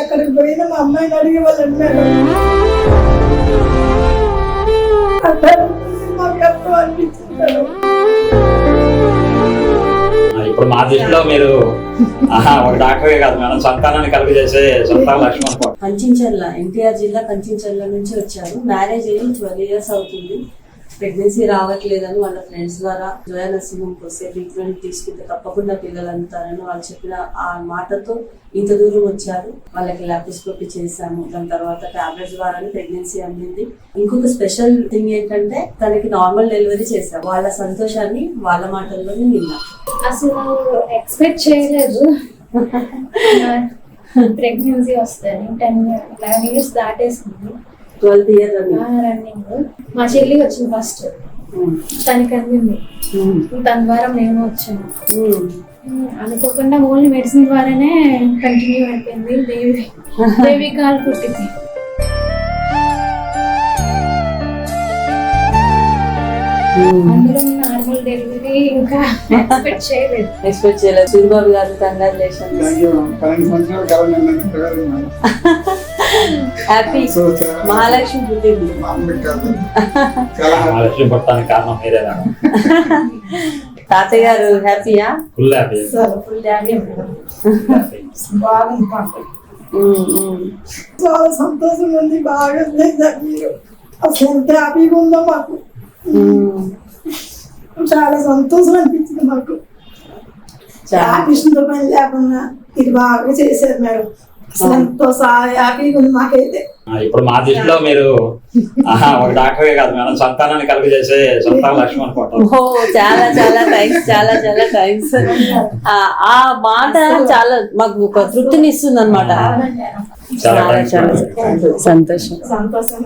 ఎక్కడికి పోయినా మా అమ్మాయిని అడిగే వాళ్ళు అన్నారు. మాకు ఎంతో అనిపించారు. ఇప్పుడు మా దృష్టిలో మీరు ఒక డాక్టరే కాదు మేడం, సంతానాన్ని కలుగజేసే సంతాన లక్ష్మణ్. కంచించర్ల, ఎన్టీఆర్ జిల్లా కంచించర్ల నుంచి వచ్చారు. మ్యారేజ్ అయ్యి 12 years అవుతుంది. ప్రెగ్నెన్సీ రావట్లేదని వాళ్ళ ఫ్రెండ్స్ ద్వారా జోయా నర్సింహంకి వస్తే ట్రీట్మెంట్ తీసుకుంటే తప్పకుండా పిల్లలు అందుతారని వాళ్ళు చెప్పిన ఆ మాటతో ఇంత దూరం వచ్చారు. వాళ్ళకి లాప్రోస్కోపీ చేశాము. దాని తర్వాత టాబ్లెట్స్ ద్వారానే ప్రెగ్నెన్సీ అందింది. ఇంకొక స్పెషల్ థింగ్ ఏంటంటే తనకి నార్మల్ డెలివరీ చేశాం. వాళ్ళ సంతోషాన్ని వాళ్ళ మాటల్లోనే విన్నాం. అసలు ఎక్స్పెక్ట్ చేయలేదు ప్రెగ్నెన్సీ వస్తుంది. 11 years దాటేసింది. 12th year running. మా చెల్లి వచ్చింది ఫస్ట్, తనకి అందింది. తన ద్వారా మేము వచ్చాము. అనుకోకుండా ఓన్లీ మెడిసిన్ ద్వారానే కంటిన్యూ అయిపోయింది. బేబీ కాల్ పుట్టింది. అందులో నార్మల్ డెలివరీ ఇంకా ఎక్స్పెక్ట్ చేయలేదు. సూరిబాబు గారు కంగ్రాచులేషన్స్. హ్యాపీ మహాలక్ష్మి పుట్టింది. లక్ష్మి పుట్టడానికి కారణం మీరే మేడం. తాతయ్య గారు హ్యాపీయా? Full happy. బాగుంది మాకు. చాలా సంతోషంగా ఉంది. బాగా లేదు మీరు అసలు ఎంత హ్యాపీగా ఉందో మాకు. చాలా సంతోషం అనిపించింది మాకు. కృష్ణతో పని లేకుండా ఇది బాగా చేశారు మేడం. అసలు ఎంతో హ్యాపీగా ఉంది మాకైతే. ఇప్పుడు మా దృష్టిలో మీరు ఒక డాక్టరే కాదు మేడం, సంతానాన్ని కలుగజేసే సంతాన లక్ష్మణ్. చాలా చాలా థ్యాంక్స్, చాలా చాలా థ్యాంక్స్. ఆ మాట చాలా మాకు ఒక తృప్తిని ఇస్తుంది అనమాట. చాలా చాలా సంతోషం. సంతోషం.